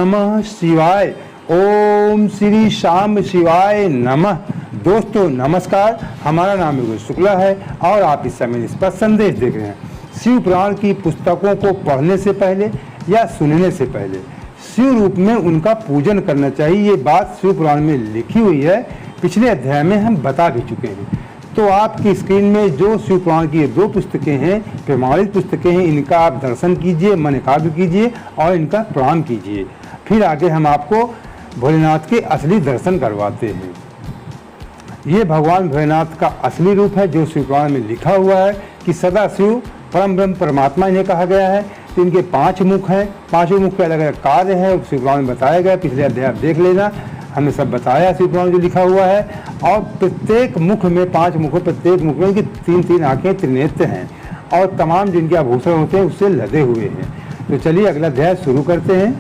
नमः शिवाय। ओम श्री शाम शिवाय नमः। दोस्तों नमस्कार, हमारा नाम योगेश शुक्ला है और आप इस समय इस पर संदेश देख रहे हैं। शिव पुराण की पुस्तकों को पढ़ने से पहले या सुनने से पहले शिव रूप में उनका पूजन करना चाहिए। ये बात शिव पुराण में लिखी हुई है, पिछले अध्याय में हम बता भी चुके हैं। तो आपकी स्क्रीन में जो शिव पुराण की 2 पुस्तकें हैं, प्रमाणित पुस्तकें हैं, इनका आप दर्शन कीजिए, मन एकाग्र कीजिए और इनका प्रणाम कीजिए। फिर आगे हम आपको भोलेनाथ के असली दर्शन करवाते हैं। ये भगवान भोलेनाथ का असली रूप है जो शिव पुराण में लिखा हुआ है कि सदा शिव परम ब्रह्म परमात्मा इन्हें कहा गया है। तो इनके 5 मुख हैं, 5 मुख के अलग अलग कार्य हैं, शिव पुराण में बताया गया। पिछले अध्याय आप देख लेना, हमने सब बताया शिव पुराण जो लिखा हुआ है। और प्रत्येक मुख में 5 मुख, प्रत्येक मुख में इनकी 3-3 आंखें, त्रिनेत्र हैं और तमाम जिनके आभूषण होते हैं उससे लदे हुए हैं। तो चलिए अगला अध्याय शुरू करते हैं।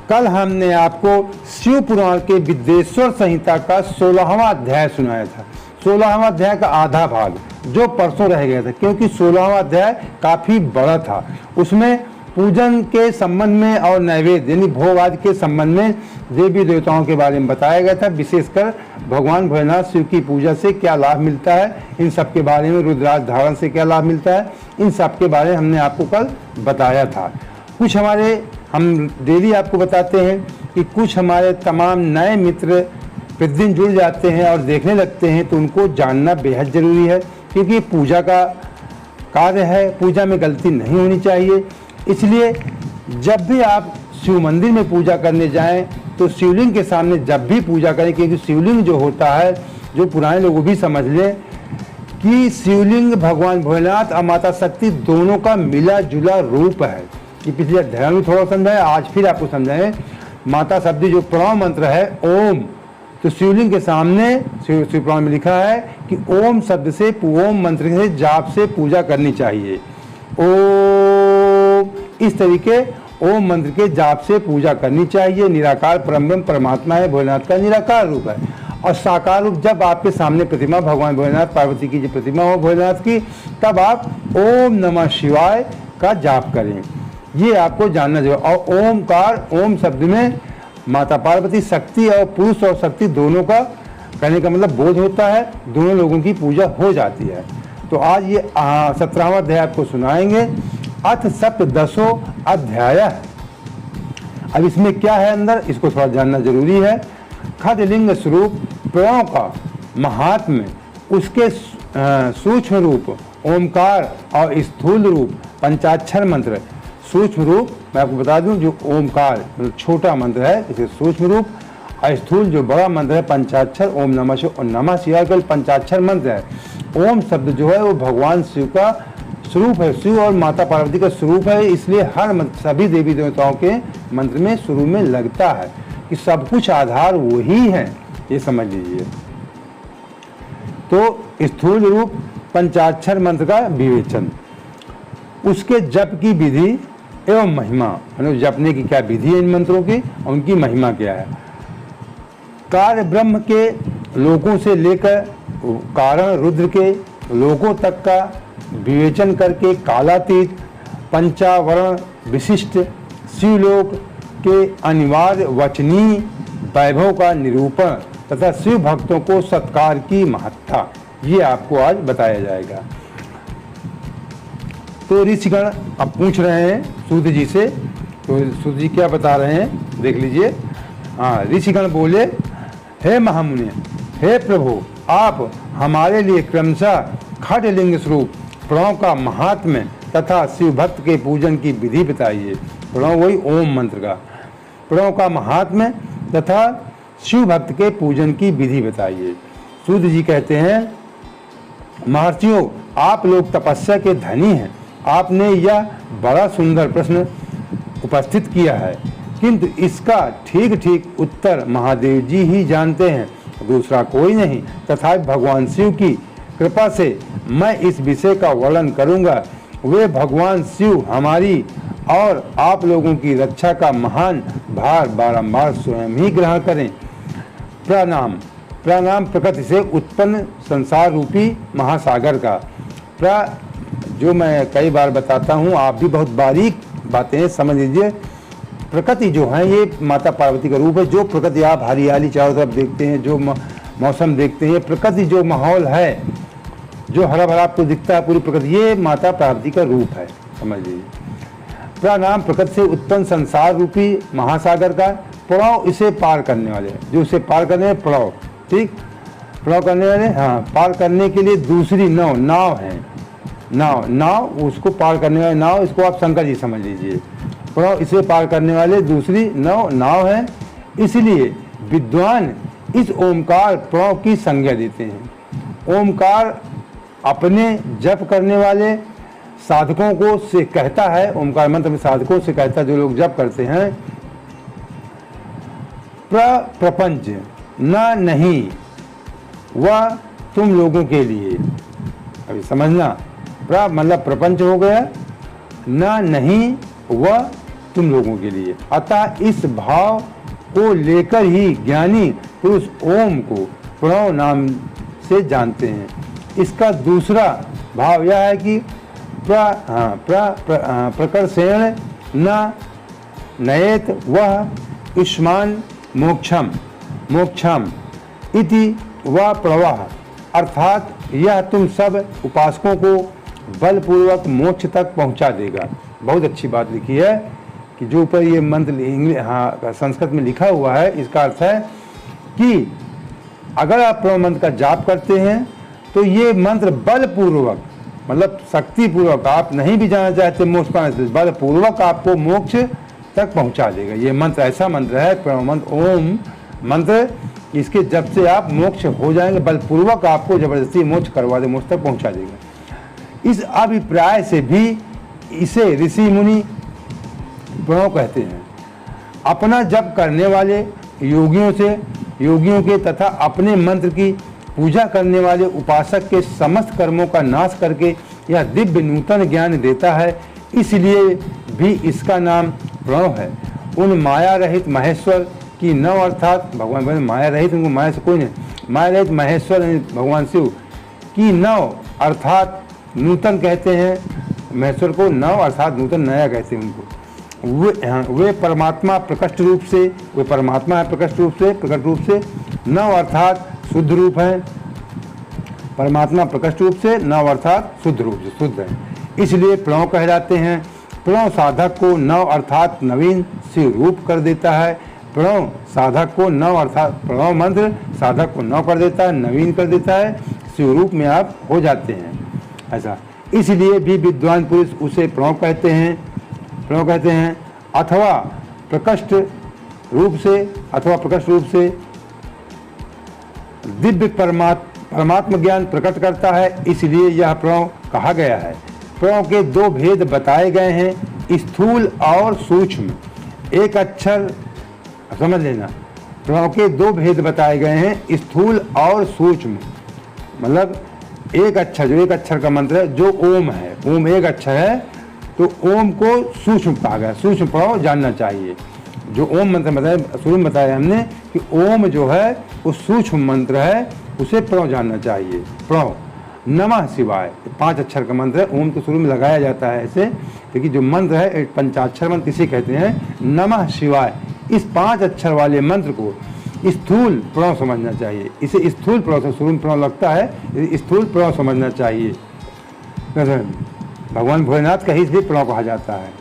कल हमने आपको शिव पुराण के विद्येश्वर संहिता का 16वां अध्याय सुनाया था। 16वां अध्याय का आधा भाग जो परसों रह गया था, क्योंकि 16वां अध्याय काफ़ी बड़ा था। उसमें पूजन के संबंध में और नैवेद्य यानी भोग आदि के संबंध में देवी देवताओं के बारे में बताया गया था। विशेषकर भगवान भोलेनाथ शिव की पूजा से क्या लाभ मिलता है, इन सब के बारे में, रुद्राक्ष धारण से क्या लाभ मिलता है, इन सब के बारे में हमने आपको कल बताया था। कुछ हम डेली आपको बताते हैं कि कुछ हमारे तमाम नए मित्र प्रतिदिन जुड़ जाते हैं और देखने लगते हैं, तो उनको जानना बेहद ज़रूरी है, क्योंकि पूजा का कार्य है, पूजा में गलती नहीं होनी चाहिए। इसलिए जब भी आप शिव मंदिर में पूजा करने जाएं तो शिवलिंग के सामने जब भी पूजा करें, क्योंकि शिवलिंग जो होता है, जो पुराने लोग भी समझ लें कि शिवलिंग भगवान भोलेनाथ और माता शक्ति दोनों का मिला जुला रूप है। कि पिछले अध्याय में थोड़ा समझाया, आज फिर आपको समझाएं। माता शब्द जो प्रणव मंत्र है ओम, तो शिवलिंग के सामने शिव पुराण में लिखा है कि ओम शब्द से, ओम मंत्र से, जाप से पूजा करनी चाहिए। ओम, इस तरीके ओम मंत्र के जाप से पूजा करनी चाहिए। निराकार परम परमात्मा है, भोलेनाथ का निराकार रूप है। और साकार रूप जब आपके सामने प्रतिमा, भगवान भोलेनाथ पार्वती की जो प्रतिमा हो भोलेनाथ की, तब आप ओम नमः शिवाय का जाप करें। ये आपको जानना चाहिए। और ओमकार, ओम शब्द में माता पार्वती शक्ति और पुरुष और शक्ति दोनों का कहने का मतलब बोध होता है, दोनों लोगों की पूजा हो जाती है। तो आज ये 17वां अध्याय आपको सुनाएंगे। अथ सप्तदशो अध्याय। अब इसमें क्या है अंदर, इसको थोड़ा जानना जरूरी है। खड्गलिंग स्वरूप प्रणव का महात्म्य, उसके सूक्ष्म रूप ओमकार और स्थूल रूप पंचाक्षर मंत्र। सूक्ष्म रूप मैं आपको बता दूं, जो ओमकार छोटा मंत्र है इसे सूक्ष्म रूप, और स्थूल जो बड़ा मंत्र है पंचाक्षर ओम नमः शिवाय। और नमः शिवाय केवल पंचाक्षर मंत्र है। ओम शब्द जो है वो भगवान शिव का स्वरूप है, शिव और माता पार्वती का स्वरूप है। इसलिए हर मंत्र, सभी देवी देवताओं के मंत्र में शुरू में लगता है कि सब कुछ आधार वही है, ये समझ लीजिए। तो स्थूल रूप पंचाक्षर मंत्र का विवेचन, उसके जप की विधि एवं महिमा, मतलब जपने की क्या विधि है इन मंत्रों की, उनकी महिमा क्या है। कार्य ब्रह्म के लोकों से लेकर कारण रुद्र के लोकों तक का विवेचन करके कालातीत पंचावरण विशिष्ट शिवलोक के अनिवार्य वचनीय वैभव का निरूपण तथा शिव भक्तों को सत्कार की महत्ता, ये आपको आज बताया जाएगा। तो ऋषिगण अब पूछ रहे हैं सूत जी से, तो सूत जी क्या बता रहे हैं देख लीजिए। ऋषिगण बोले, हे महामुनि, हे प्रभु, आप हमारे लिए क्रमशः खड्गलिंग स्वरूप प्रणव का महात्म्य तथा शिव भक्त के पूजन की विधि बताइए। प्रणव वही ओम मंत्र का, प्रणव का महात्म्य तथा शिव भक्त के पूजन की विधि बताइए। सूत जी कहते हैं, महर्षियों, आप लोग तपस्या के धनी हैं। आपने यह बड़ा सुंदर प्रश्न उपस्थित किया है, किंतु इसका ठीक ठीक उत्तर महादेव जी ही जानते हैं, दूसरा कोई नहीं। तथा भगवान शिव की कृपा से मैं इस विषय का वर्णन करूंगा। वे भगवान शिव हमारी और आप लोगों की रक्षा का महान भार बारंबार स्वयं ही ग्रहण करें। प्रणाम। प्रणाम प्रकृति से उत्पन्न संसार रूपी महासागर का। जो मैं कई बार बताता हूँ, आप भी बहुत बारीक बातें समझ लीजिए। प्रकृति जो है ये माता पार्वती का रूप है। जो प्रकृति आप हरियाली चारों तरफ देखते हैं, जो मौसम देखते हैं, प्रकृति जो माहौल है, जो हरा भरा आपको दिखता है पूरी प्रकृति, ये माता पार्वती का रूप है, समझ लीजिए। प्रणाम प्रकृति से उत्पन्न संसार रूपी महासागर का प्रणव इसे पार करने वाले, जो इसे पार करने वाले प्रणव, ठीक, प्रणव करने वाले, हाँ, पार करने के लिए दूसरी नाव है, नाव उसको पार करने वाले नाव, इसको आप शंकर जी समझ लीजिए। प्रणव इसे पार करने वाले दूसरी नाव है। इसलिए विद्वान इस ओमकार प्रणव की संज्ञा देते हैं। ओमकार अपने जप करने वाले साधकों को से कहता है, ओमकार मंत्र में साधकों से कहता है, जो लोग जप करते हैं, प्रपंच न नहीं वह तुम लोगों के लिए। अभी समझना, मतलब प्रपंच हो गया, न नहीं वह तुम लोगों के लिए। अतः इस भाव को लेकर ही ज्ञानी पुरुष ओम को प्रणव नाम से जानते हैं। इसका दूसरा भाव यह है कि प्रकर्षेण न नयेत वह युष्मान मोक्षम इति वह प्रवाह, अर्थात यह तुम सब उपासकों को बलपूर्वक मोक्ष तक पहुंचा देगा। बहुत अच्छी बात लिखी है कि जो ऊपर ये मंत्र संस्कृत में लिखा हुआ है, इसका अर्थ है कि अगर आप प्रणव मंत्र का जाप करते हैं तो ये मंत्र बलपूर्वक, मतलब शक्तिपूर्वक, आप नहीं भी जाना चाहते मोक्ष पाने से, बलपूर्वक आपको मोक्ष तक पहुंचा देगा। ये मंत्र ऐसा मंत्र है, प्रणव मंत्र, ओम मंत्र, इसके जब से आप मोक्ष हो जाएंगे, बलपूर्वक आपको जबरदस्ती मोक्ष करवा दे, मोक्ष तक पहुंचा देगा। इस अभिप्राय से भी इसे ऋषि मुनि प्रणव कहते हैं। अपना जप करने वाले योगियों के तथा अपने मंत्र की पूजा करने वाले उपासक के समस्त कर्मों का नाश करके यह दिव्य नूतन ज्ञान देता है, इसलिए भी इसका नाम प्रणव है। उन माया रहित महेश्वर की नव, अर्थात भगवान माया रहित, उनको माया से कोई नहीं, माया रहित महेश्वर भगवान शिव की नव अर्थात नूतन कहते हैं, महेश्वर को नव अर्थात नूतन, नया कहते हैं उनको। वे परमात्मा प्रकट रूप से, वे परमात्मा है प्रकट रूप से, नव अर्थात शुद्ध रूप है, परमात्मा प्रकट रूप से, नव अर्थात शुद्ध रूप से, शुद्ध है, इसलिए प्रणव कहलाते हैं। प्रणव साधक को नव अर्थात नवीन शिव रूप कर देता है। प्रणव साधक को नव अर्थात प्रणव मंत्र साधक को नव कर देता है, नवीन कर देता है, शिव रूप में आप हो जाते हैं, ऐसा। इसलिए भी विद्वान पुरुष उसे प्रणव कहते हैं, अथवा प्रकट रूप से दिव्य परमात्म ज्ञान प्रकट करता है, इसलिए यह प्रणव कहा गया है। प्रणव के दो भेद बताए गए हैं, स्थूल और सूक्ष्म। एक अक्षर, समझ लेना, प्रणव के दो भेद बताए गए हैं, स्थूल और सूक्ष्म। मतलब एक अक्षर, जो एक अक्षर का मंत्र है, जो ओम है, ओम एक अक्षर है, तो ओम को सूक्ष्म कहा गया, सूक्ष्म प्रणव जानना चाहिए। जो ओम मंत्र बताया, शुरू में बताया हमने कि ओम जो है वो सूक्ष्म मंत्र है, उसे प्रणव जानना चाहिए। प्रणव नमः शिवाय 5 अक्षर का मंत्र है, ओम तो शुरू में लगाया जाता है ऐसे, लेकिन जो मंत्र है एक पंचाक्षर मंत्र किसे कहते हैं, नमः शिवाय। इस 5 अक्षर वाले मंत्र को स्थूल प्रणव समझना चाहिए, इसे स्थूल प्रणव से शुरू में प्रणव लगता है, स्थूल प्रणव समझना चाहिए। भगवान भोलेनाथ का ही इसलिए प्रणव कहा जाता है।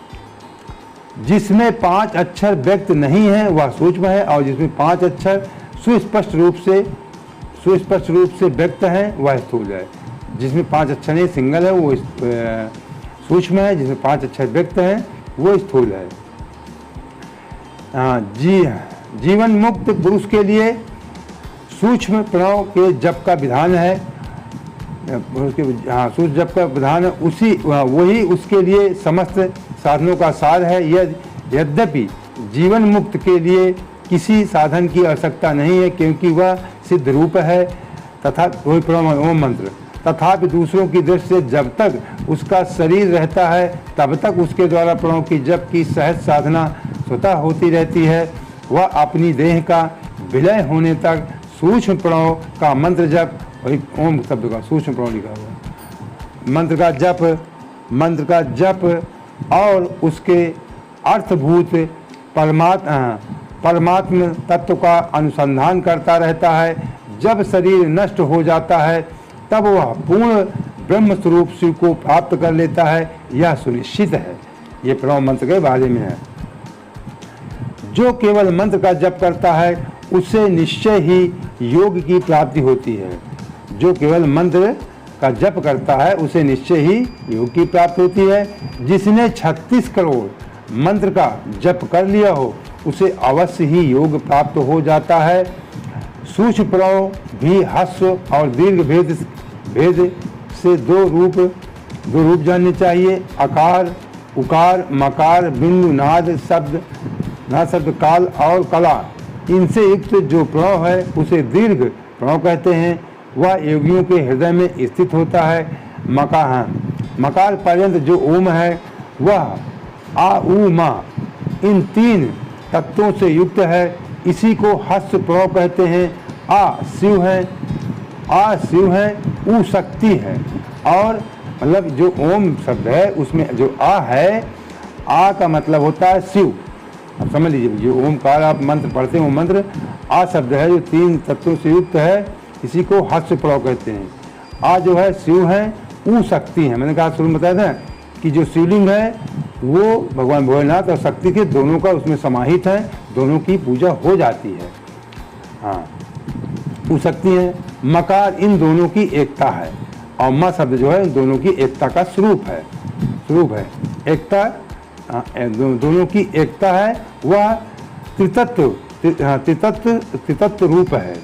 जिसमें 5 अक्षर व्यक्त नहीं है वह सूक्ष्म है, और जिसमें 5 अक्षर सुस्पष्ट रूप से व्यक्त है वह स्थूल है। जिसमें 5 अक्षर नहीं, सिंगल है, वो सूक्ष्म है, जिसमें 5 अक्षर व्यक्त हैं वो स्थूल है। जीवन मुक्त पुरुष के लिए सूक्ष्म प्रणव के जप का विधान है, सूक्ष्म जप का विधान है, वही उसके लिए समस्त साधनों का सार है। यद्यपि जीवन मुक्त के लिए किसी साधन की आवश्यकता नहीं है, क्योंकि वह सिद्ध रूप है, तथा वही प्रणव ओम मंत्र। तथापि दूसरों की दृष्टि से जब तक उसका शरीर रहता है तब तक उसके द्वारा प्रणव की जप की सहज साधना स्वतः होती रहती है। वह अपनी देह का विलय होने तक सूक्ष्म प्रणव का मंत्र जप, वही ओम शब्द का सूक्ष्म प्रणव लिखा हुआ, मंत्र का जप और उसके अर्थभूत परमात्म तत्व का अनुसंधान करता रहता है। जब शरीर नष्ट हो जाता है तब वह पूर्ण ब्रह्म स्वरूप शिव को प्राप्त कर लेता है, यह सुनिश्चित है। ये प्रणव मंत्र के बारे में है। जो केवल मंत्र का जप करता है उससे निश्चय ही योग की प्राप्ति होती है। जो केवल मंत्र का जप करता है उसे निश्चय ही योग की प्राप्ति होती है। जिसने 36 करोड़ मंत्र का जप कर लिया हो उसे अवश्य ही योग प्राप्त हो जाता है। सूक्ष्म प्रणव भी ह्रस्व और दीर्घ भेद से दो रूप जानने चाहिए। आकार, उकार, मकार, बिंदु, नाद शब्द, काल और कला, इनसे युक्त जो प्रणव है उसे दीर्घ प्रणव कहते हैं। वह योगियों के हृदय में स्थित होता है। मकार पर्यंत जो ओम है वह आ, उ, मा इन 3 तत्वों से युक्त है। इसी को ह्रस्व प्रणव कहते हैं। आ शिव है, उ शक्ति है। और मतलब जो ओम शब्द है उसमें जो आ है, आ का मतलब होता है शिव। अब समझ लीजिए, जो ओमकार आप मंत्र पढ़ते हैं वो मंत्र आ शब्द है जो 3 तत्वों से युक्त है। इसी को ह्रस्व प्रणव कहते हैं। आ जो है शिव है, उ शक्ति है। मैंने कहा शुरू में बताया था कि जो शिवलिंग है वो भगवान भोलेनाथ और शक्ति के दोनों का उसमें समाहित है, दोनों की पूजा हो जाती है। हाँ, उ शक्ति है। मकार इन दोनों की एकता है और म शब्द जो है इन दोनों की एकता का स्वरूप है। एकता, दोनों की एकता है। वह त्रितत्व रूप है।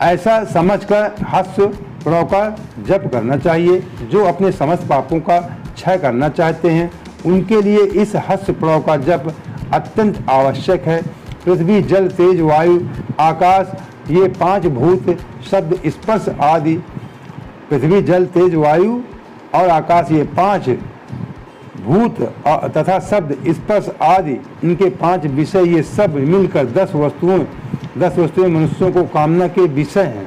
ऐसा समझकर ह्रस्व प्रणव का जप करना चाहिए। जो अपने समस्त पापों का क्षय करना चाहते हैं उनके लिए इस ह्रस्व प्रणव का जप अत्यंत आवश्यक है। पृथ्वी, जल, तेज, वायु, आकाश, ये 5 भूत, शब्द, स्पर्श आदि, पृथ्वी, जल, तेज, वायु और आकाश, ये 5 भूत तथा शब्द, स्पर्श आदि, इनके 5 विषय, ये सब मिलकर 10 वस्तुएं मनुष्यों को कामना के विषय हैं।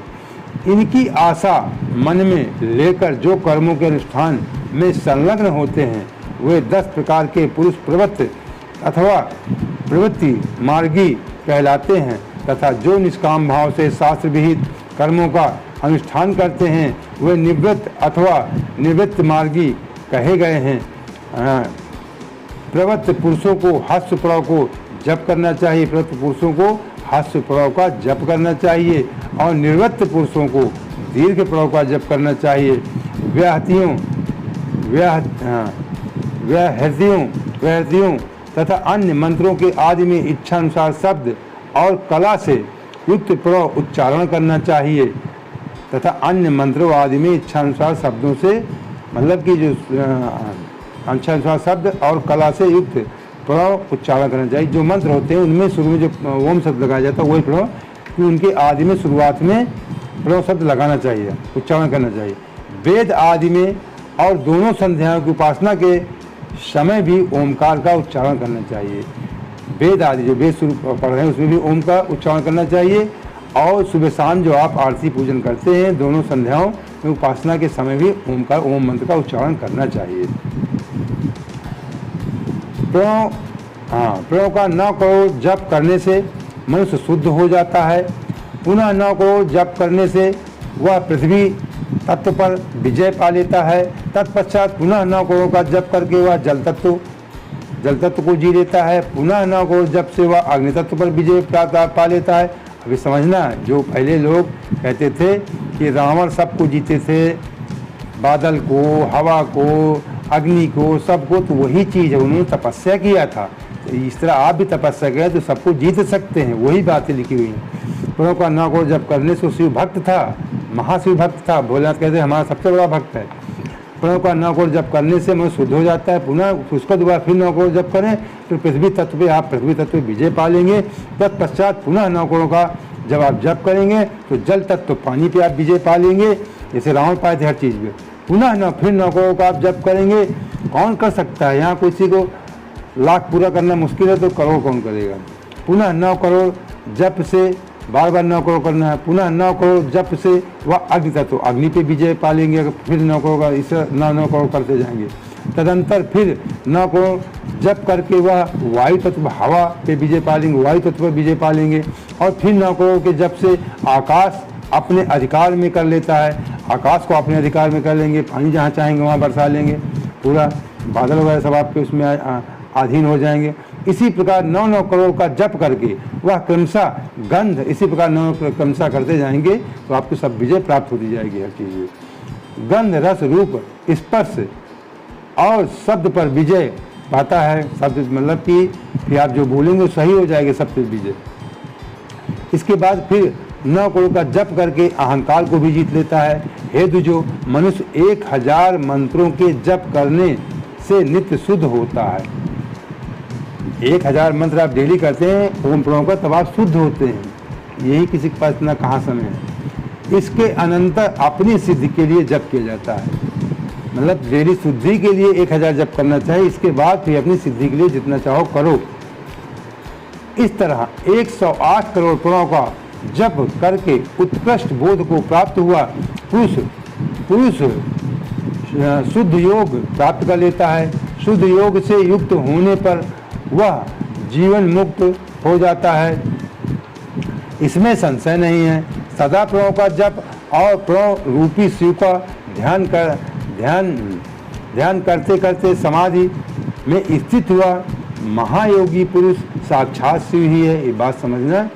इनकी आशा मन में लेकर जो कर्मों के अनुष्ठान में संलग्न होते हैं वे 10 प्रकार के पुरुष प्रवृत्त अथवा प्रवृत्ति मार्गी कहलाते हैं। तथा जो निष्काम भाव से शास्त्र विहित कर्मों का अनुष्ठान करते हैं वे निवृत्त अथवा निवृत्त मार्गी कहे गए हैं। प्रवृत्त पुरुषों को ह्रस्व प्रणव को जप करना चाहिए। प्रवृत्त पुरुषों को ह्रस्व प्रणव का जप करना चाहिए और निवृत्त पुरुषों को दीर्घ प्रणव का जप करना चाहिए। व्याहृतियों तथा अन्य मंत्रों के आदि में इच्छानुसार शब्द और कला से युक्त प्रणव उच्चारण करना चाहिए। तथा अन्य मंत्रों आदि में इच्छानुसार शब्दों से, मतलब कि जो इच्छानुसार शब्द और कला से युक्त प्रणव उच्चारण करना चाहिए। जो मंत्र होते हैं उनमें शुरू में जो ओम शब्द लगाया जाता है वही प्रणव, कि उनके आदि में शुरुआत में प्रणव शब्द लगाना चाहिए, उच्चारण करना चाहिए। वेद आदि में और दोनों संध्याओं की उपासना के समय भी ओमकार का उच्चारण करना चाहिए। वेद आदि जो वेद शुरू पढ़ रहे हैं उसमें भी ओम का उच्चारण करना चाहिए। और सुबह शाम जो आप आरती पूजन करते हैं दोनों संध्याओं में उपासना के समय भी ओम मंत्र का उच्चारण करना चाहिए। प्रणव का 9 करोड़ जप करने से मनुष्य शुद्ध हो जाता है। पुनः 9 करोड़ जप करने से वह पृथ्वी तत्व पर विजय पा लेता है। तत्पश्चात पुनः 9 करोड़ का जप करके वह जल तत्व को जी लेता है। पुनः 9 करोड़ जप से वह अग्नि तत्व पर विजय पा लेता है। अभी समझना, जो पहले लोग कहते थे कि रावण सबको जीते थे, बादल को, हवा को, अग्नि को, सबको, तो वही चीज़ है, उन्होंने तपस्या किया था। तो इस तरह आप भी तपस्या करें तो सबको जीत सकते हैं, वही बातें लिखी हुई हैं। प्रणव का 9 करोड़ जप करने से शिव भक्त था, महाशिव भक्त था। भोलेनाथ कहते हैं हमारा सबसे बड़ा भक्त है। प्रणव का 9 करोड़ जप करने से मन शुद्ध हो जाता है। पुनः उसका दोबारा फिर 9 करोड़ जप करें तो पृथ्वी तत्व पे आप पृथ्वी तत्व पे विजय पा लेंगे। तत्पश्चात पुनः 9 करोड़ का जब आप जप करेंगे तो जल तत्व पानी पे आप विजय पा लेंगे, जैसे रावण पाए थे हर चीज़ में। पुनः फिर 9 करोड़ का आप जप करेंगे। कौन कर सकता है? यहाँ किसी को लाख पूरा करना मुश्किल है तो करोड़ कौन करेगा? पुनः 9 करोड़ जप से बार बार 9 करोड़ करना है। पुनः 9 करोड़ जप से वह अग्नि तत्व, अग्नि पे विजय पा लेंगे। फिर 9 करोड़ का इस 9 करोड़ करते जाएंगे। तदंतर फिर 9 करोड़ जप करके वह वायु तत्व हवा पे विजय पा लेंगे, वायु तत्व पर विजय पा लेंगे। और फिर 9 करोड़ के जप से आकाश अपने अधिकार में कर लेता है, आकाश को अपने अधिकार में कर लेंगे, पानी जहाँ चाहेंगे वहाँ बरसा लेंगे, पूरा बादल वगैरह सब आपके उसमें अधीन हो जाएंगे। इसी प्रकार 9 करोड़ का जप करके वह क्रमशः गंध, इसी प्रकार 9 क्रमशः करते जाएंगे तो आपको सब विजय प्राप्त होती जाएगी हर चीज़ में। गंध रस रूप स्पर्श और शब्द पर विजय पाता है। शब्द मतलब कि फिर आप जो बोलेंगे सही हो जाएगा सब पे विजय। इसके बाद फिर 9 करोड़ का जप करके अहंकार को भी जीत लेता है। हेतु जो मनुष्य 1000 मंत्रों के जप करने से नित्य शुद्ध होता है। 1000 मंत्र आप डेली करते हैं ओम प्रणव का, तब आप शुद्ध होते हैं। यही किसी के पास इतना कहाँ समय है। इसके अनंतर अपनी सिद्धि के लिए जप किया जाता है, मतलब डेली शुद्धि के लिए 1000 जप करना चाहिए। इसके बाद फिर अपनी सिद्धि के लिए जितना चाहो करो। इस तरह 108 करोड़ प्रणव का जप करके उत्कृष्ट बोध को प्राप्त हुआ पुरुष शुद्ध योग प्राप्त कर लेता है। शुद्ध योग से युक्त होने पर वह जीवन मुक्त हो जाता है, इसमें संशय नहीं है। सदा प्रणव का जप और प्रणव रूपी शिव का ध्यान करते करते समाधि में स्थित हुआ महायोगी पुरुष साक्षात शिव ही है। ये बात समझना,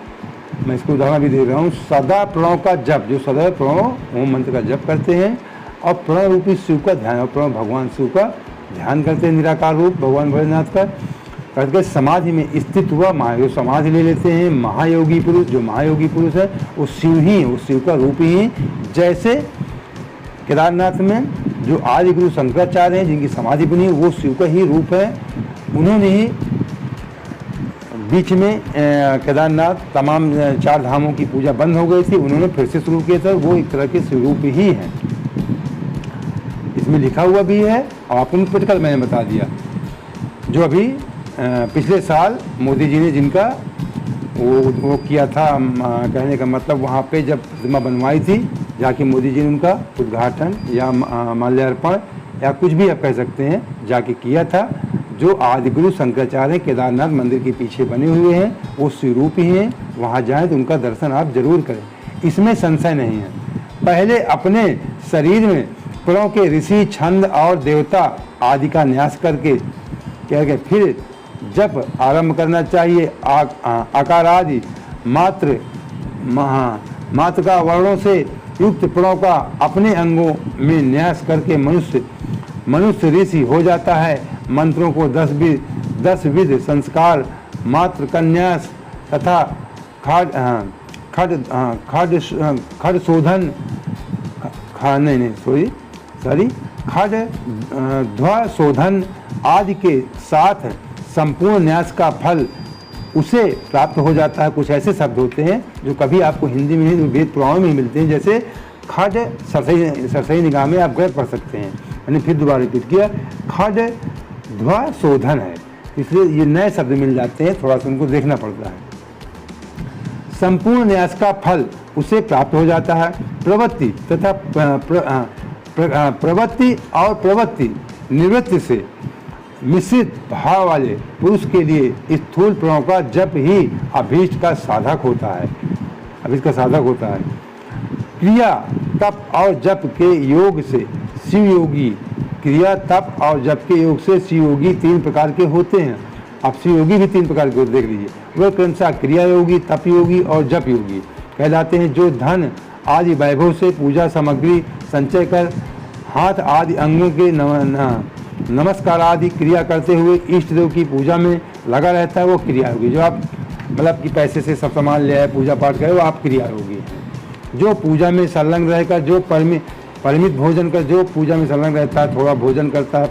मैं इसको उदाहरण भी दे रहा हूँ। सदा प्रणव का जप, जो सदा प्रणव ओम मंत्र का जप करते हैं और प्रणव रूपी शिव का ध्यान, और प्रणव भगवान शिव का ध्यान करते हैं, निराकार रूप भगवान भोलेनाथ का करके समाधि में स्थित हुआ महायोग समाधि ले लेते हैं। महायोगी पुरुष, जो महायोगी पुरुष है वो शिव ही है, वो शिव का रूप ही है। जैसे केदारनाथ में जो आदि गुरु शंकराचार्य हैं जिनकी समाधि बनी वो शिव का ही रूप है। उन्होंने ही बीच में केदारनाथ तमाम 4 धामों की पूजा बंद हो गई थी, उन्होंने फिर से शुरू किया था। वो एक तरह के शिव रूप ही है, इसमें लिखा हुआ भी है और आपको प्रैक्टिकल मैंने बता दिया। जो अभी पिछले साल मोदी जी ने जिनका वो किया था, कहने का मतलब वहाँ पे जब प्रतिमा बनवाई थी, जाके मोदी जी ने उनका उद्घाटन या माल्यार्पण या कुछ भी आप कह सकते हैं जाके किया था। जो आदिगुरु शंकराचार्य केदारनाथ मंदिर के पीछे बने हुए हैं वो स्वरूप ही हैं, वहाँ जाएं तो उनका दर्शन आप जरूर करें, इसमें संशय नहीं है। पहले अपने शरीर में प्रणव के ऋषि छंद और देवता आदि का न्यास करके फिर जप आरंभ करना चाहिए। आकार आदि मात्र का वर्णों से युक्त प्रणव का अपने अंगों में न्यास करके मनुष्य ऋषि हो जाता है। मंत्रों को 10 विध संस्कार मात्र का न्यास तथा खड शोधन खड ध्वज शोधन आदि के साथ संपूर्ण न्यास का फल उसे प्राप्त हो जाता है। कुछ ऐसे शब्द होते हैं जो कभी आपको हिंदी में नहीं, वेद पुराणों में मिलते हैं, जैसे खड सरसई निगाह में आप गए पढ़ सकते हैं। मैंने फिर दोबारा रिपीट किया, खड ध्वज शोधन है, इसलिए ये नए शब्द मिल जाते हैं, थोड़ा सा उनको देखना पड़ता है। संपूर्ण न्यास का फल उसे प्राप्त हो जाता है। प्रवृत्ति तथा प्रवृत्ति निवृत्ति से मिश्रित भाव वाले पुरुष के लिए स्थूल प्रणव का जप ही अभीष्ट का साधक होता है, अभीष्ट का साधक होता है। क्रिया तप और जप के योग से शिव योगी, क्रिया तप और जप के योग से शिव योगी 3 प्रकार के होते हैं। आप शिव योगी भी 3 प्रकार के होते देख लीजिए, वह क्रमशः क्रिया योगी, तप योगी और जप योगी कहलाते हैं। जो धन आदि वैभव से पूजा सामग्री संचय कर हाथ आदि अंगों के नमस्कार आदि क्रिया करते हुए इष्ट देव की पूजा में लगा रहता है, वो क्रिया होगी। जो आप मतलब कि पैसे से सब सामान ले आए पूजा पाठ करे, वो आप क्रिया होगी। जो पूजा में संलग्न रहेगा, जो परिमित भोजन कर, जो पूजा में संलग्न रहता है, थोड़ा भोजन करता है,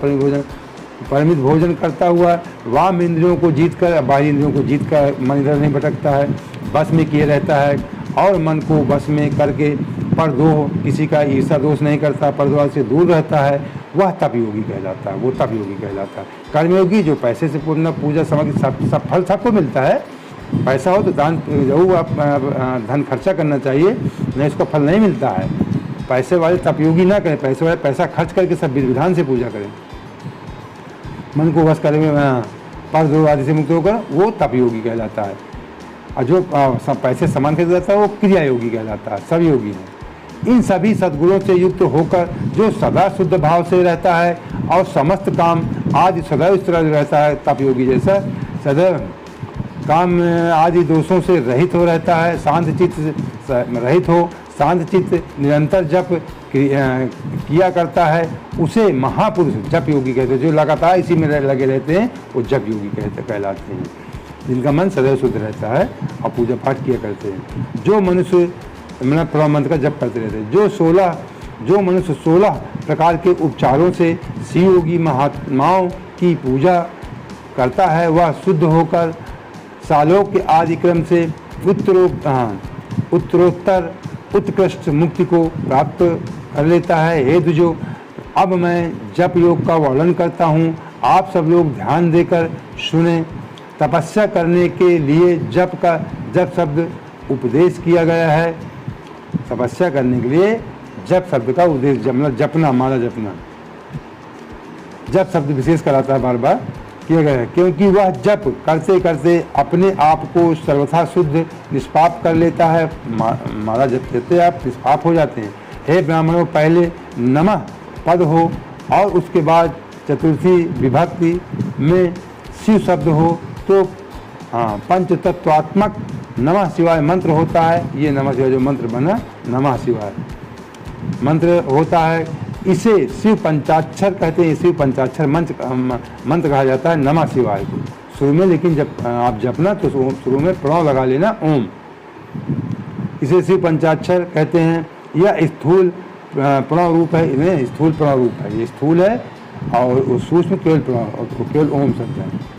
परिमित भोजन करता हुआ वाम इंद्रियों को जीत कर, बाह्य इंद्रियों को जीत कर मन इधर नहीं भटकता है, बस में किए रहता है और मन को बस में करके परदोह, किसी का ईर्षा दोष नहीं करता, परद्वार से दूर रहता है, वह तप योगी कहलाता है। वो तप योगी कहलाता है। कर्मयोगी जो पैसे से पूर्ण पूजा सामग्री सब फल सबको मिलता है, पैसा हो तो दान जरूर आप धन खर्चा करना चाहिए, नहीं इसको फल नहीं मिलता है। पैसे वाले तप योगी ना करें, पैसे वाले पैसा खर्च करके सब विधि विधान से पूजा करें। मन को वश करे पर दो आदि से मुक्त होकर वो तप योगी कहलाता है। और जो पैसे समान खरीद जाता है वो क्रिया योगी कहलाता है। सब योगी हैं। इन सभी सद्गुणों से युक्त होकर जो सदा शुद्ध भाव से रहता है और समस्त काम आदि सदैव इस तरह रहता है, तप योगी जैसा सदैव काम आदि दोषों से रहित हो रहता है, शांत चित्त रहित हो, शांत चित्त निरंतर जप किया करता है, उसे महापुरुष जप योगी कहते हैं। जो लगातार इसी में लगे रहते हैं वो जप योगी कहलाते हैं, जिनका मन सदैव शुद्ध रहता है और पूजा पाठ किया करते हैं। जो मनुष्य प्रणव मंत्र का जप करते रहते हैं, जो मनुष्य 16 प्रकार के उपचारों से शिव योगी महात्माओं की पूजा करता है, वह शुद्ध होकर सालोक के आदि क्रम से उत्तरोत्तर उत्कृष्ट मुक्ति को प्राप्त कर लेता है। हे द्विजो, अब मैं जप योग का वर्णन करता हूँ, आप सब लोग ध्यान देकर सुने। तपस्या करने के लिए जप शब्द उपदेश किया गया है। तपस्या करने के लिए जप शब्द का उपदेश, जपना, माला जपना, जप शब्द विशेष कराता है, बार बार किया गया है, क्योंकि वह जप करते करते अपने आप को सर्वथा शुद्ध निष्पाप कर लेता है। माला जप करते आप निष्पाप हो जाते हैं। हे ब्राह्मणों, पहले नमः पद हो और उसके बाद चतुर्थी विभक्ति में शिव शब्द हो तो पंच तत्वात्मक नमः शिवाय मंत्र होता है। ये नमः शिवाय जो मंत्र बना, नमः शिवाय मंत्र होता है, इसे शिव पंचाक्षर कहते हैं। शिव पंचाक्षर मंत्र कहा जाता है नमः शिवाय को शुरू में, लेकिन जब आप जपना तो शुरू में प्रणव लगा लेना, ओम। इसे शिव पंचाक्षर कहते हैं। यह स्थूल प्रणव रूप है, इन्हें स्थूल प्रणव रूप है। ये स्थूल है और सूक्ष्म केवल प्रणव, केवल ओम शब्द है।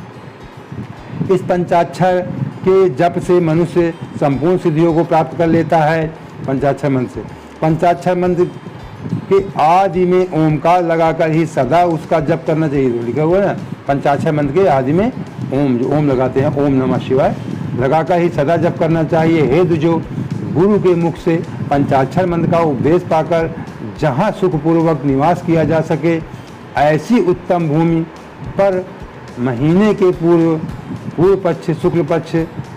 इस पंचाक्षर के जप से मनुष्य संपूर्ण सिद्धियों को प्राप्त कर लेता है। पंचाक्षर मंत्र से, पंचाक्षर मंत्र के आदि में ओमकार लगाकर ही सदा उसका जप करना चाहिए। तो लिखा हुआ है ना, पंचाक्षर मंत्र के आदि में ओम, जो ओम लगाते हैं, ओम नमः शिवाय लगाकर ही सदा जप करना चाहिए। हे द्विजो, गुरु के मुख से पंचाक्षर मंत्र का उपदेश पाकर जहाँ सुखपूर्वक निवास किया जा सके, ऐसी उत्तम भूमि पर महीने के पूर्व पक्ष, शुक्ल पक्ष,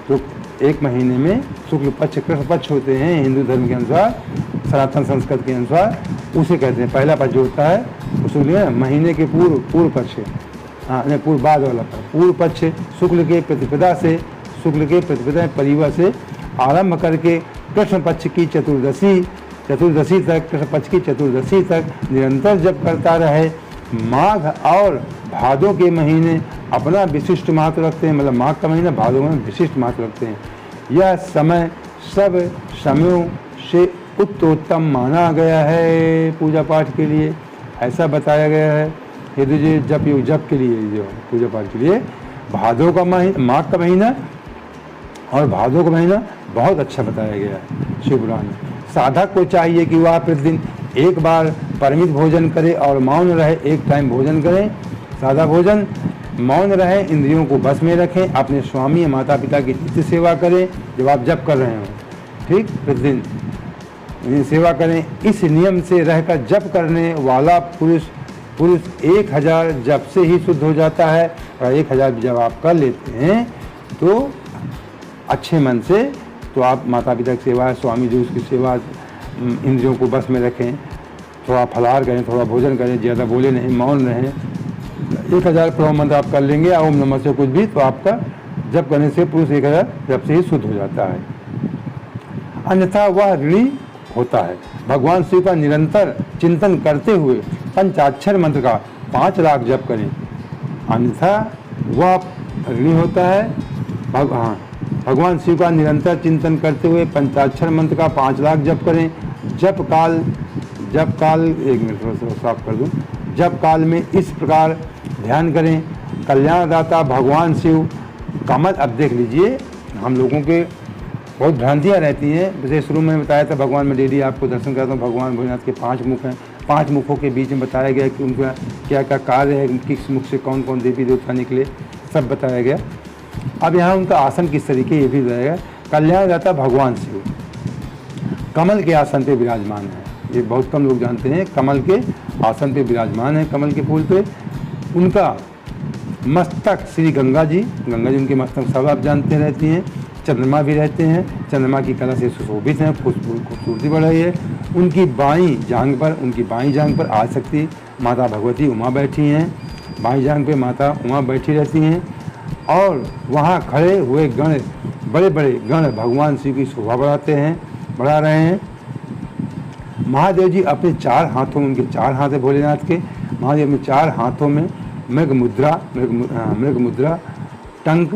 तो एक महीने में शुक्ल पक्ष कृष्ण पक्ष होते हैं हिंदू धर्म के अनुसार, सनातन संस्कृत के अनुसार, उसे कहते हैं। पहला पक्ष जो होता है उसके महीने के पूर्व पक्ष, नहीं पूर्व बाद वाला पूर्व पक्ष शुक्ल के प्रतिपदा परिवा से आरंभ करके कृष्ण पक्ष की चतुर्दशी तक, कृष्ण पक्ष की चतुर्दशी तक निरंतर जप करता रहे। माघ और भादों के महीने अपना विशिष्ट महत्व रखते हैं, मतलब माघ का महीना भादों में विशिष्ट महत्व रखते हैं। यह समय सब समयों से उत्तोत्तम माना गया है पूजा पाठ के लिए, ऐसा बताया गया है। यदि जो जप के लिए, जो पूजा पाठ के लिए भादों का महीना, माघ का महीना और भादों का महीना बहुत अच्छा बताया गया है शिव पुराण में। साधक को चाहिए कि वह प्रतिदिन एक बार परिमित भोजन करे और मौन रहे, एक टाइम भोजन करें, सादा भोजन, मौन रहे, इंद्रियों को बस में रखें, अपने स्वामी या माता पिता की नित्य सेवा करें जब आप जप कर रहे हो, ठीक, प्रतिदिन सेवा करें। इस नियम से रहकर जप करने वाला पुरुष 1000 जप से ही शुद्ध हो जाता है। और 1000 जब आप कर लेते हैं तो अच्छे मन से, तो आप माता पिता की सेवा, स्वामी जी उसकी सेवा, इंद्रियों को बस में रखें, थोड़ा फलाहार करें, थोड़ा भोजन करें, ज़्यादा बोले नहीं, मौन रहें। 1000 प्रणव मंत्र आप कर लेंगे, ओम नमः से कुछ भी, तो आपका जप करने से पुरुष 1000 जप से ही शुद्ध हो जाता है, अन्यथा वह ऋणी होता है। भगवान शिव का निरंतर चिंतन करते हुए पंचाक्षर मंत्र का 5 लाख जप करें, अन्यथा वह ऋणी होता है। भगवान शिव का निरंतर चिंतन करते हुए पंचाक्षर मंत्र का 5 लाख जप करें। जप काल एक मिनट थोड़ा सा साफ कर दूं। जप काल में इस प्रकार ध्यान करें, कल्याणदाता भगवान शिव कमल। अब देख लीजिए, हम लोगों के बहुत भ्रांतियाँ रहती हैं। जैसे शुरू में बताया था, भगवान में डेली आपको दर्शन करता हूँ, भगवान भोलेनाथ के 5 मुख हैं। 5 मुखों के बीच में बताया गया कि उनका क्या क्या कार्य है, किस मुख से कौन कौन देवी देवता निकले, सब बताया गया। अब यहाँ उनका आसन किस तरीके, ये भी बताया गया। कल्याणदाता भगवान शिव कमल के आसन पे विराजमान है, ये बहुत कम लोग जानते हैं। कमल के आसन पे विराजमान है, कमल के फूल पे। उनका मस्तक श्री गंगा जी उनके मस्तक सब आप जानते रहती हैं। चंद्रमा भी रहते हैं, चंद्रमा की कला से सुशोभित हैं, खूबसूरती बढ़ रही है। उनकी बाईं जांग पर आदिशक्ति माता भगवती उमा बैठी हैं, बाईं जांग पे माता उमा बैठी रहती हैं। और वहाँ खड़े हुए गण, बड़े बड़े गण भगवान शिव की शोभा बढ़ा रहे हैं। महादेव जी अपने 4 हाथों में, उनके 4 हाथ है भोलेनाथ के, महादेव में 4 हाथों में मृग मुद्रा, टंक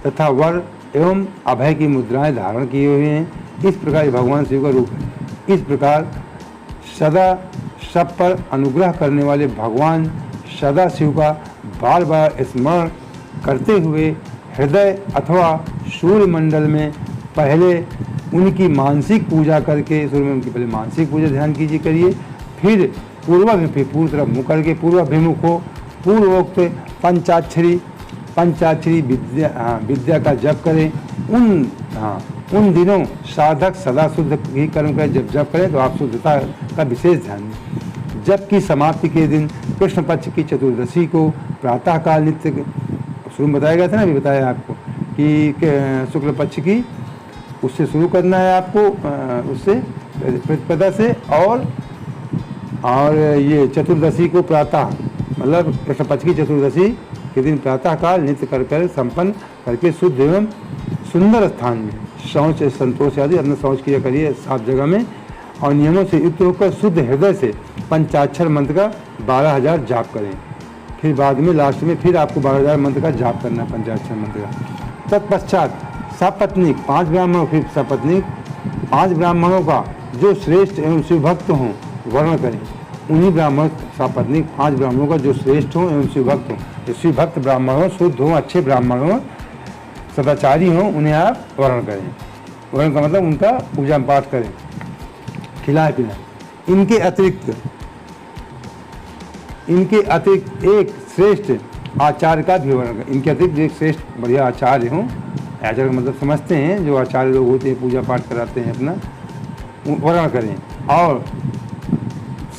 तथा वर एवं अभय की मुद्राएं धारण किए हुए हैं। इस प्रकार भगवान शिव का रूप है। इस प्रकार सदा सब पर अनुग्रह करने वाले भगवान सदा शिव का बार बार स्मरण करते हुए हृदय अथवा सूर्य मंडल में पहले उनकी मानसिक पूजा करके, सूर्य में उनकी पहले मानसिक पूजा ध्यान कीजिए करिए, फिर पूर्व तरफ मुँह करके पूर्वाभिमुख हो पूर्वोक्त पंचाक्षरी विद्या का जप करें। उन दिनों साधक सदा शुद्ध ही कर्म करें। जब जप करें तो आप शुद्धता का विशेष ध्यान दें। जप की समाप्ति के दिन कृष्ण पक्ष की चतुर्दशी को प्रातःकाल नित्य शुरू बताया गया था ना, अभी बताया आपको कि शुक्ल पक्ष की उससे शुरू करना है आपको, उससे प्रतिपदा से, और ये चतुर्दशी को प्रातः मतलब कृष्ण पक्ष की चतुर्दशी के दिन प्रातःकाल नित्य कर संपन्न करके शुद्ध एवं सुंदर स्थान में शौच संतोष आदि अपना शौच किया करिए साफ जगह में, और नियमों से युक्त होकर शुद्ध हृदय से पंचाक्षर मंत्र का 12,000 जाप करें। फिर बाद में लास्ट में फिर आपको 12,000 मंत्र का जाप करना है, पंचाक्षर मंत्र का। तत्पश्चात सपत्नीक 5 ब्राह्मणों, फिर सपत्नीक 5 ब्राह्मणों का जो श्रेष्ठ एवं शिवभक्त हों वर्ण करें। उन्हीं ब्राह्मण सपत्नीक 5 ब्राह्मणों का जो श्रेष्ठ हों एवं शिवभक्त हों, शिवभक्त ब्राह्मण हों, शुद्ध हों, अच्छे ब्राह्मण हों, सदाचारी हों, उन्हें आप वर्ण करें। वर्ण का मतलब उनका पूजा पाठ करें, खिलाए पिलाए। इनके अतिरिक्त एक श्रेष्ठ आचार्य का भी वर्ण करें। इनके अतिरिक्त एक श्रेष्ठ बढ़िया आचार्य हों, आचार्य का मतलब समझते हैं, जो आचार्य लोग होते हैं पूजा पाठ कराते हैं अपना, वर्ण करें। और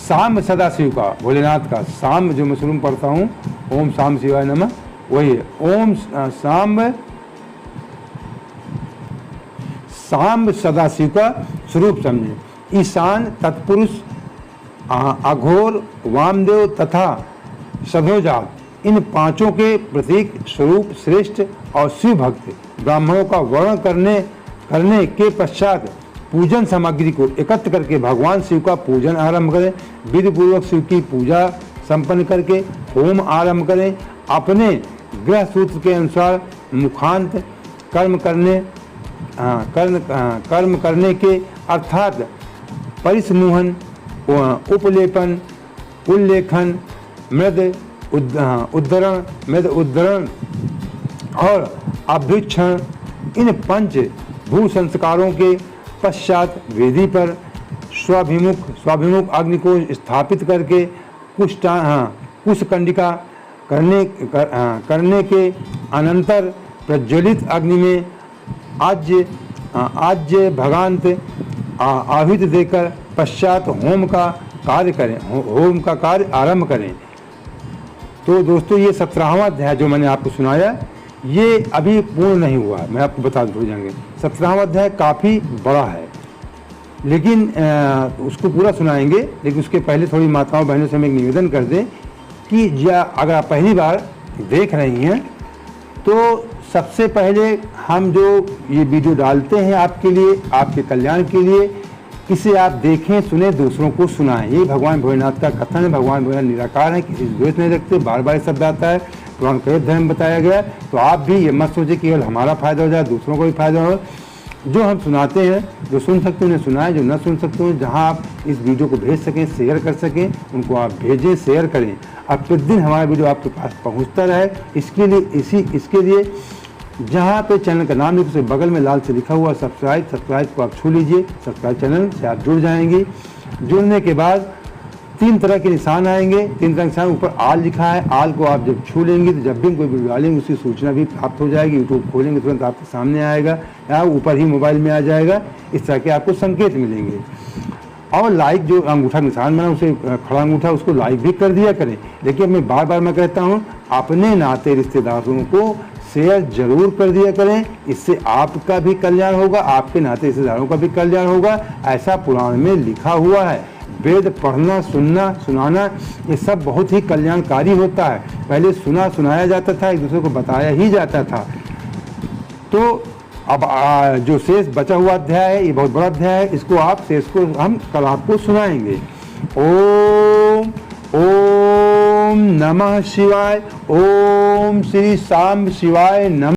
शाम सदाशिव का, भोलेनाथ का शाम जो मैं शुरू में पढ़ता हूँ, ओम शाम शिवाय नमः, वही है। ओम शाम सदाशिव का स्वरूप समझें। ईशान, तत्पुरुष, अघोर, वामदेव तथा सधोजात, इन 5 के प्रतीक स्वरूप श्रेष्ठ और शिव भक्त ब्राह्मणों का वर्ण करने के पश्चात पूजन सामग्री को एकत्र करके भगवान शिव का पूजन आरंभ करें। विधि पूर्वक शिव की पूजा संपन्न करके होम आरंभ करें। अपने ग्रह सूत्र के अनुसार मुखांत कर्म करने के अर्थात परिसमूहन, उपलेपन, उल्लेखन, मृद उद्धरण और अभ्युक्षण, इन 5 भू संस्कारों के पश्चात वेदी पर स्वाभिमुख अग्नि को स्थापित करके कुशकंडिका करने के अनंतर प्रज्वलित अग्नि में आज्य भगांत आहुति देकर पश्चात होम का कार्य आरंभ करें। तो दोस्तों ये 17वां अध्याय जो मैंने आपको सुनाया, ये अभी पूर्ण नहीं हुआ, मैं आपको बता दूँ जाएंगे। 17वां अध्याय काफ़ी बड़ा है, लेकिन उसको पूरा सुनाएंगे। लेकिन उसके पहले थोड़ी माताओं बहनों से हम एक निवेदन कर दें कि अगर आप पहली बार देख रही हैं तो सबसे पहले हम जो ये वीडियो डालते हैं आपके लिए, आपके कल्याण के लिए, इसे आप देखें, सुने, दूसरों को सुनाएं। ये भगवान भोलेनाथ का कथन है। भगवान भोलेनाथ निराकार है, किसी से द्वेष नहीं रखते, बार बार शब्द आता है, पुराण कई धर्म बताया गया। तो आप भी ये मत सोचे केवल हमारा फायदा हो जाए, दूसरों को भी फायदा हो। जो हम सुनाते हैं, जो सुन सकते हैं उन्हें सुनाएं, जो न सुन सकते हैं जहां आप इस वीडियो को भेज सकें, शेयर कर सकें, उनको आप भेजें, शेयर करें। अब प्रतिदिन हमारा वीडियो आपके पास पहुंचता रहे, इसके लिए जहां पे चैनल का नाम लिखो, बगल में लाल से लिखा हुआ सब्सक्राइब को आप छू लीजिए। सब्सक्राइब चैनल से आप जुड़ जाएंगे। जुड़ने के बाद 3 तरह के निशान आएंगे। 3 तरह के निशान, ऊपर आल लिखा है, आल को आप जब छू लेंगे तो जब भी कोई वीडियो डालेंगे उसकी सूचना भी प्राप्त हो जाएगी। यूट्यूब खोलेंगे तुरंत आपके सामने आएगा या ऊपर ही मोबाइल में आ जाएगा। इस तरह के आपको संकेत मिलेंगे। और लाइक जो अंगूठा निशान बना उसे खड़ा अंगूठा उसको लाइक भी कर दिया करें। लेकिन मैं बार बार मैं कहता हूँ अपने नाते रिश्तेदारों को शेयर जरूर कर दिया करें, इससे आपका भी कल्याण होगा, आपके नाते रिश्तेदारों का भी कल्याण होगा, ऐसा पुराण में लिखा हुआ है। वेद पढ़ना, सुनना, सुनाना ये सब बहुत ही कल्याणकारी होता है। पहले सुना सुनाया जाता था, एक दूसरे को बताया ही जाता था। तो अब जो शेष बचा हुआ अध्याय है ये बहुत बड़ा अध्याय है, इसको आप शेष को हम कल आपको सुनाएंगे। ओम ओम नमः शिवाय, ओम श्री शाम शिवाय नमः।